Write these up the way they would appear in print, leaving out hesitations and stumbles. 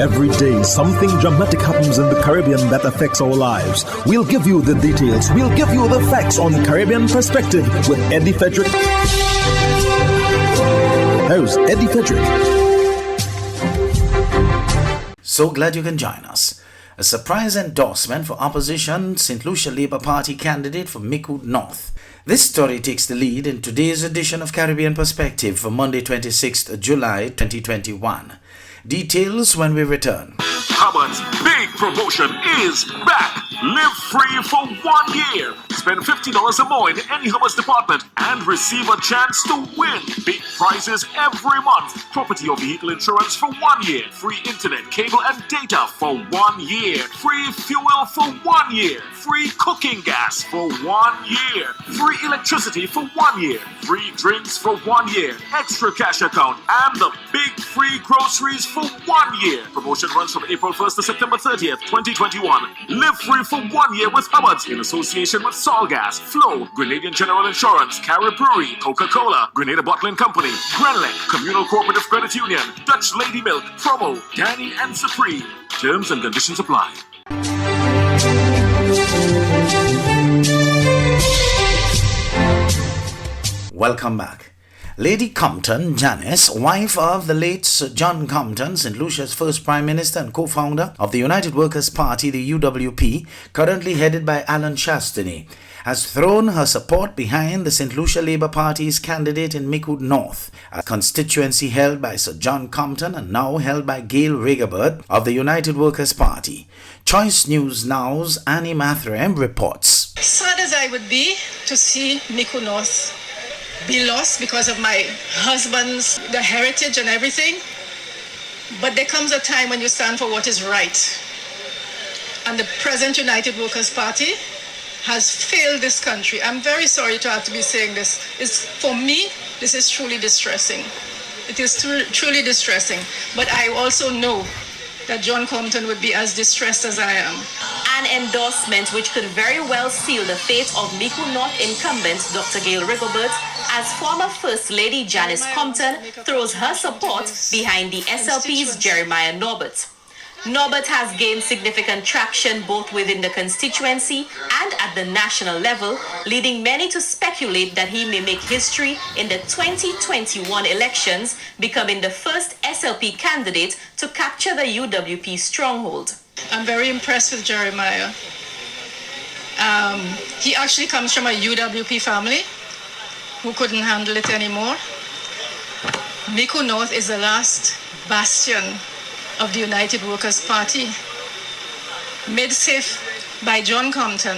Every day, something dramatic happens in the Caribbean that affects our lives. We'll give you the details. We'll give you the facts on Caribbean Perspective with Eddie Frederick. Host Eddie Frederick. So glad you can join us. A surprise endorsement for opposition St. Lucia Labour Party candidate for Micoud North. This story takes the lead in today's edition of Caribbean Perspective for Monday 26th July 2021. Details when we return. Hubbard's big promotion is back. Live free for 1 year. Spend $50 or more in any Hubbard's department and receive a chance to win big prizes every month. Property or vehicle insurance for 1 year. Free internet, cable and data for 1 year. Free fuel for 1 year. Free cooking gas for 1 year. Free electricity for 1 year. Free drinks for 1 year. Extra cash account and the big free groceries for 1 year. Promotion runs from April 1st to September 30th, 2021. Live free for 1 year with Hubbard's in association with Solgas, Flow, Grenadian General Insurance, Carib Brewery, Coca-Cola, Grenada Bottling Company, Grenlec, Communal Cooperative Credit Union, Dutch Lady Milk, Promo, Danny and Supreme. Terms and conditions apply. Welcome back. Lady Compton, Janice, wife of the late Sir John Compton, St. Lucia's first Prime Minister and co-founder of the United Workers' Party, the UWP, currently headed by Alan Chastity, has thrown her support behind the St. Lucia Labour Party's candidate in Micoud North, a constituency held by Sir John Compton and now held by Gail Rigobert of the United Workers' Party. Choice News Now's Annie Mathrem reports. Sad as I would be to see Micoud North be lost because of my husband's the heritage and everything, but there comes a time when you stand for what is right, and the present United Workers' Party has failed this country. I'm very sorry to have to be saying this. For me, this is truly distressing. It is truly distressing, but I also know that John Compton would be as distressed as I am. An endorsement which could very well seal the fate of Micoud North incumbent Dr. Gail Rigobert, as former First Lady Janice Compton throws her support behind the SLP's Jeremiah Norbert. Norbert has gained significant traction both within the constituency and at the national level, leading many to speculate that he may make history in the 2021 elections, becoming the first SLP candidate to capture the UWP stronghold. I'm very impressed with Jeremiah. He actually comes from a UWP family who couldn't handle it anymore. Micoud North is the last bastion of the United Workers' Party, made safe by John Compton,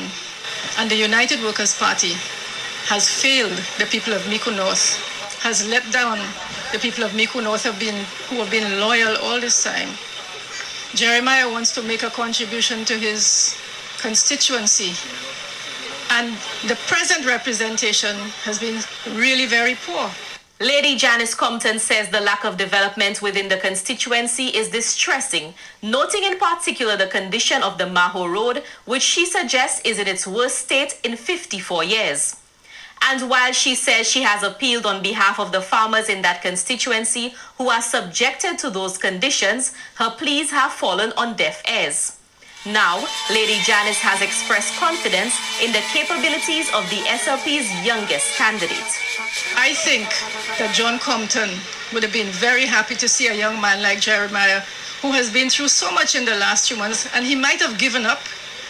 and the United Workers' Party has failed the people of Micoud North, has let down the people of Micoud North who have been loyal all this time. Jeremiah wants to make a contribution to his constituency, and the present representation has been really very poor. Lady Janice Compton says the lack of development within the constituency is distressing, noting in particular the condition of the Maho Road, which she suggests is in its worst state in 54 years. And while she says she has appealed on behalf of the farmers in that constituency who are subjected to those conditions, her pleas have fallen on deaf ears. Now, Lady Janice has expressed confidence in the capabilities of the SLP's youngest candidate. I think that John Compton would have been very happy to see a young man like Jeremiah, who has been through so much in the last few months, and he might have given up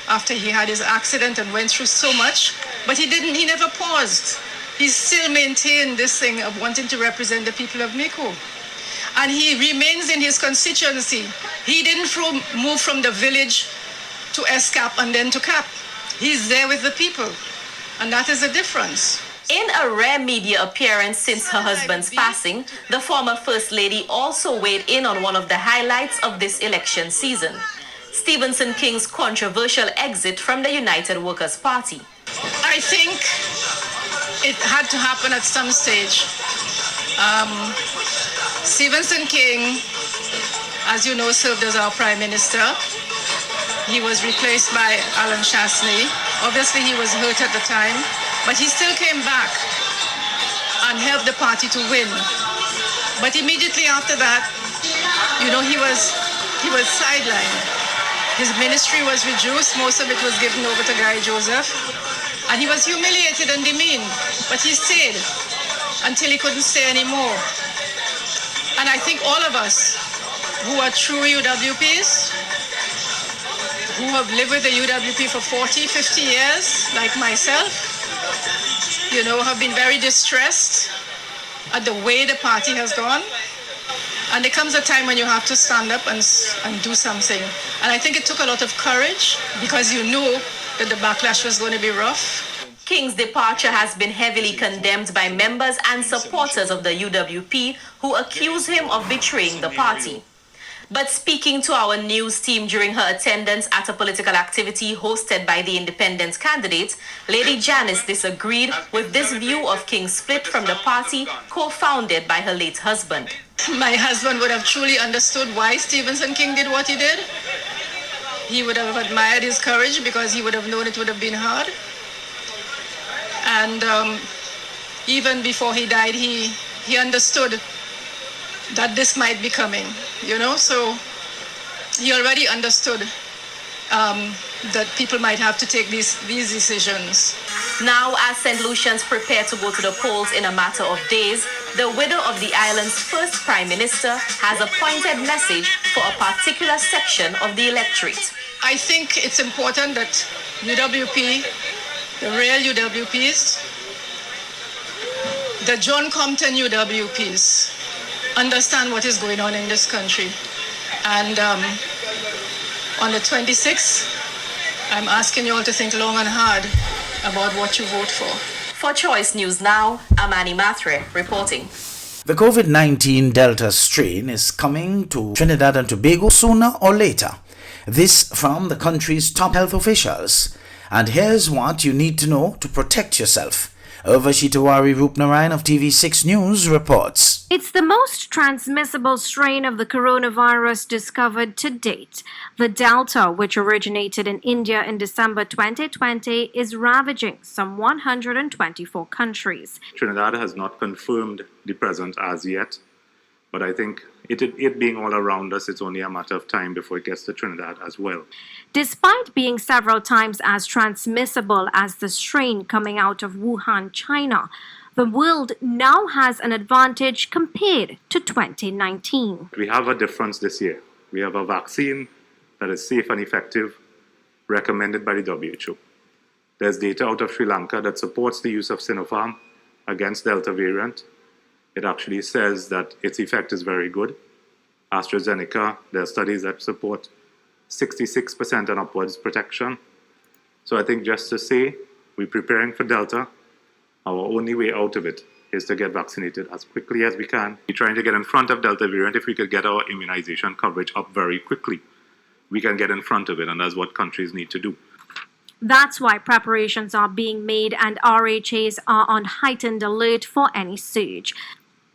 after he had his accident and went through so much, but he never paused. He still maintained this thing of wanting to represent the people of Micoud. And he remains in his constituency. He didn't move from the village to ESCAP and then to CAP. He's there with the people, and that is a difference. In a rare media appearance since her husband's passing, the former First Lady also weighed in on one of the highlights of this election season, Stephenson King's controversial exit from the United Workers' Party. I think it had to happen at some stage. Stephenson King, as you know, served as our Prime Minister. He was replaced by Alan Chastity. Obviously, he was hurt at the time, but he still came back and helped the party to win. But immediately after that, he he was sidelined. His ministry was reduced. Most of it was given over to Guy Joseph. And he was humiliated and demeaned. But he stayed until he couldn't stay anymore. And I think all of us who are true UWPs, who have lived with the UWP for 40, 50 years, like myself, have been very distressed at the way the party has gone. And there comes a time when you have to stand up and do something. And I think it took a lot of courage because you knew that the backlash was going to be rough. King's departure has been heavily condemned by members and supporters of the UWP who accuse him of betraying the party. But speaking to our news team during her attendance at a political activity hosted by the independent candidate, Lady Janice disagreed with this view of King's split from the party co-founded by her late husband. My husband would have truly understood why Stevenson King did what he did. He would have admired his courage because he would have known it would have been hard. And even before he died, he understood that this might be coming, so he already understood that people might have to take these decisions. Now, as St. Lucians prepare to go to the polls in a matter of days, the widow of the island's first Prime Minister has a pointed message for a particular section of the electorate. I think it's important that UWP, the real UWPs, the John Compton UWPs, understand what is going on in this country. And on the 26th, I'm asking you all to think long and hard about what you vote for. For Choice News Now, I'm Annie Mathre reporting. The COVID-19 Delta strain is coming to Trinidad and Tobago sooner or later. This from the country's top health officials. And here's what you need to know to protect yourself. Urvashitawari Rupnarayan of TV6 News reports. It's the most transmissible strain of the coronavirus discovered to date. The Delta, which originated in India in December 2020, is ravaging some 124 countries. Trinidad has not confirmed the presence as yet, but I think it being all around us, it's only a matter of time before it gets to Trinidad as well. Despite being several times as transmissible as the strain coming out of Wuhan, China, the world now has an advantage compared to 2019. We have a difference this year. We have a vaccine that is safe and effective, recommended by the WHO. There's data out of Sri Lanka that supports the use of Sinopharm against Delta variant. It actually says that its effect is very good. AstraZeneca, there are studies that support 66% and upwards protection. So I think just to say, we're preparing for Delta. Our only way out of it is to get vaccinated as quickly as we can. We're trying to get in front of Delta variant. If we could get our immunization coverage up very quickly, we can get in front of it, and that's what countries need to do. That's why preparations are being made and RHAs are on heightened alert for any surge.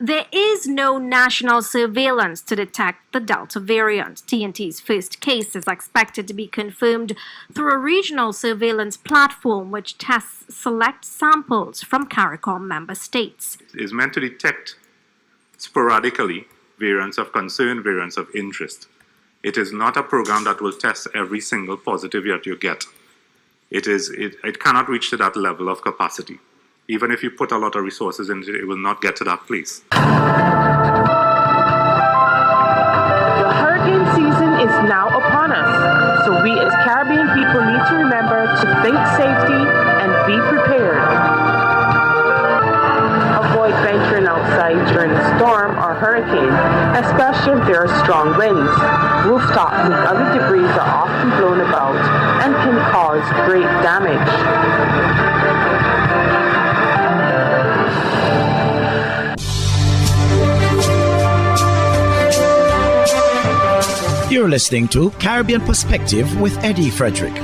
There is no national surveillance to detect the Delta variant. TNT's first case is expected to be confirmed through a regional surveillance platform which tests select samples from CARICOM member states. It's meant to detect sporadically variants of concern, variants of interest. It is not a program that will test every single positive that you get. It cannot reach to that level of capacity. Even if you put a lot of resources into it, it will not get to that place. The hurricane season is now upon us, so we as Caribbean people need to remember to think safety and be prepared. Avoid venturing outside during a storm or hurricane, especially if there are strong winds. Rooftops and other debris are often blown about and can cause great damage. You're listening to Caribbean Perspective with Eddie Frederick.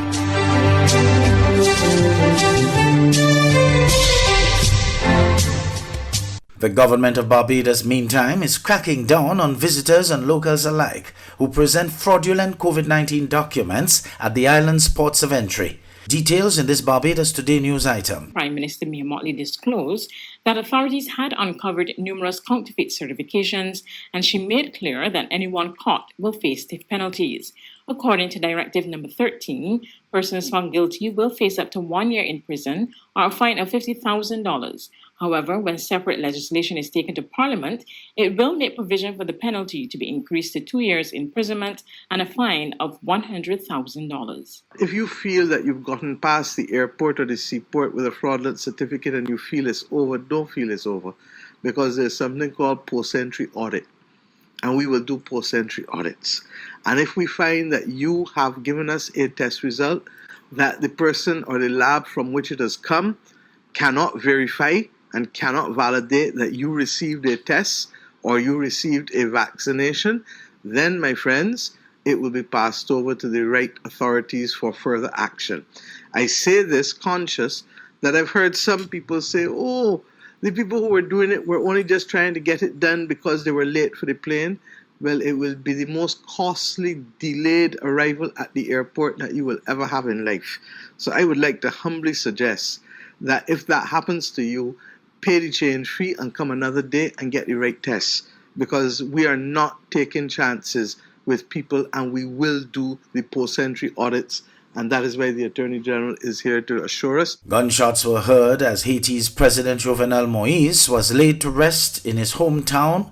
The government of Barbados, meantime, is cracking down on visitors and locals alike who present fraudulent COVID-19 documents at the island's ports of entry. Details in this Barbados Today news item. Prime Minister Mia Mottley disclosed that authorities had uncovered numerous counterfeit certifications, and she made clear that anyone caught will face stiff penalties. According to Directive Number 13, persons found guilty will face up to 1 year in prison or a fine of $50,000. However, when separate legislation is taken to Parliament, it will make provision for the penalty to be increased to 2 years imprisonment and a fine of $100,000. If you feel that you've gotten past the airport or the seaport with a fraudulent certificate and you feel it's over, don't feel it's over, because there's something called post-entry audit. And we will do post-entry audits. And if we find that you have given us a test result that the person or the lab from which it has come cannot verify and cannot validate that you received a test or you received a vaccination, then, my friends, it will be passed over to the right authorities for further action. I say this conscious that I've heard some people say, oh, the people who were doing it were only just trying to get it done because they were late for the plane. Well, it will be the most costly delayed arrival at the airport that you will ever have in life. So I would like to humbly suggest that if that happens to you, pay the change fee and come another day and get the right tests, because we are not taking chances with people, and we will do the post-entry audits. And that is why the Attorney General is here to assure us. Gunshots were heard as Haiti's President Jovenel Moïse was laid to rest in his hometown.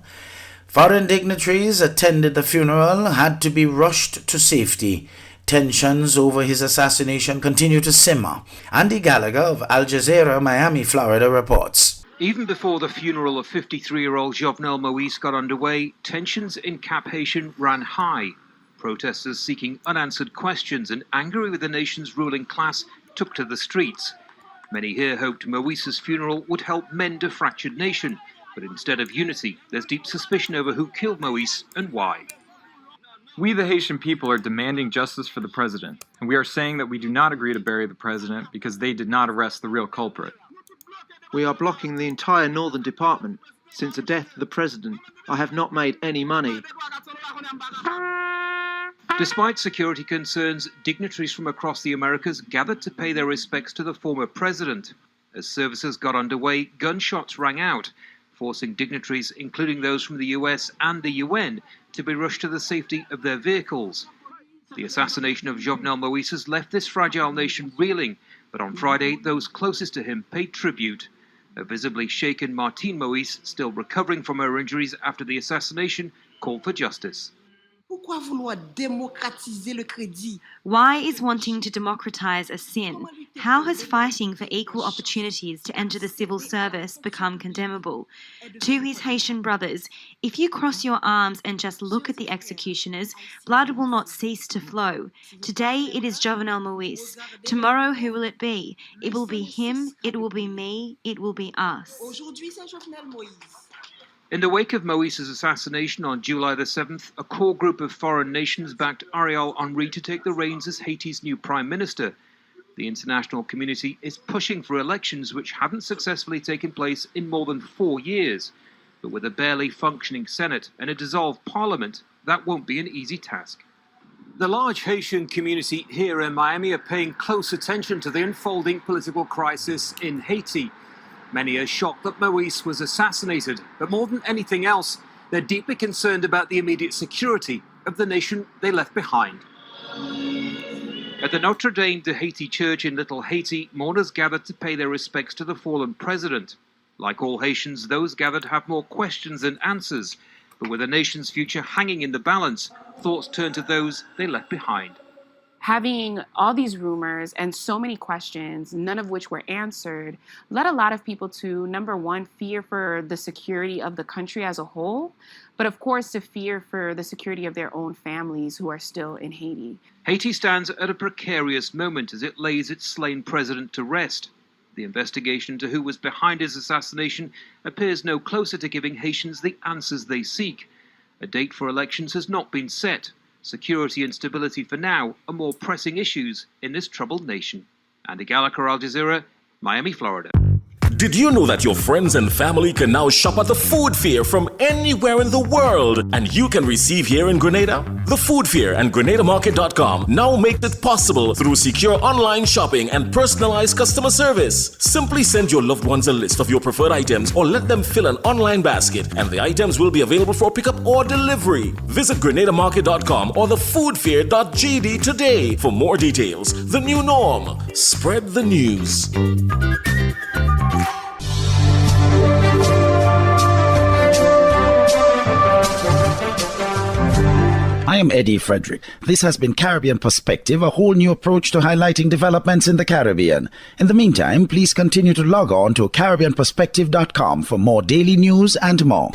Foreign dignitaries attended the funeral had to be rushed to safety. Tensions over his assassination continue to simmer. Andy Gallagher of Al Jazeera, Miami, Florida, reports. Even before the funeral of 53-year-old Jovenel Moïse got underway, tensions in Cap Haitian ran high. Protesters seeking unanswered questions and angry with the nation's ruling class took to the streets. Many here hoped Moïse's funeral would help mend a fractured nation, but instead of unity, there's deep suspicion over who killed Moïse and why. We, the Haitian people, are demanding justice for the president, and we are saying that we do not agree to bury the president because they did not arrest the real culprit. We are blocking the entire Northern Department. Since the death of the president, I have not made any money. Despite security concerns, dignitaries from across the Americas gathered to pay their respects to the former president. As services got underway, gunshots rang out, forcing dignitaries, including those from the US and the UN, to be rushed to the safety of their vehicles. The assassination of Jovenel Moïse has left this fragile nation reeling, but on Friday, those closest to him paid tribute. A visibly shaken Martine Moïse, still recovering from her injuries after the assassination, called for justice. Why is wanting to democratize a sin? How has fighting for equal opportunities to enter the civil service become condemnable? To his Haitian brothers, if you cross your arms and just look at the executioners, blood will not cease to flow. Today it is Jovenel Moïse. Tomorrow who will it be? It will be him, it will be me, it will be us. In the wake of Moïse's assassination on July the 7th, a core group of foreign nations backed Ariel Henry to take the reins as Haiti's new prime minister. The international community is pushing for elections which haven't successfully taken place in more than 4 years. But with a barely functioning Senate and a dissolved parliament, that won't be an easy task. The large Haitian community here in Miami are paying close attention to the unfolding political crisis in Haiti. Many are shocked that Moïse was assassinated, but more than anything else, they're deeply concerned about the immediate security of the nation they left behind. At the Notre Dame de Haiti Church in Little Haiti, mourners gathered to pay their respects to the fallen president. Like all Haitians, those gathered have more questions than answers, but with the nation's future hanging in the balance, thoughts turn to those they left behind. Having all these rumors and so many questions, none of which were answered, led a lot of people to, number one, fear for the security of the country as a whole, but of course to fear for the security of their own families who are still in Haiti. Haiti stands at a precarious moment as it lays its slain president to rest. The investigation into who was behind his assassination appears no closer to giving Haitians the answers they seek. A date for elections has not been set. Security and stability for now are more pressing issues in this troubled nation. Andy Gallagher, Al Jazeera, Miami, Florida. Did you know that your friends and family can now shop at the Food Fair from anywhere in the world, and you can receive here in Grenada? The Food Fair and GrenadaMarket.com now make it possible through secure online shopping and personalized customer service. Simply send your loved ones a list of your preferred items or let them fill an online basket, and the items will be available for pickup or delivery. Visit GrenadaMarket.com or thefoodfair.gd today for more details. The new norm. Spread the news. I am Eddie Frederick. This has been Caribbean Perspective, a whole new approach to highlighting developments in the Caribbean. In the meantime, please continue to log on to CaribbeanPerspective.com for more daily news and more.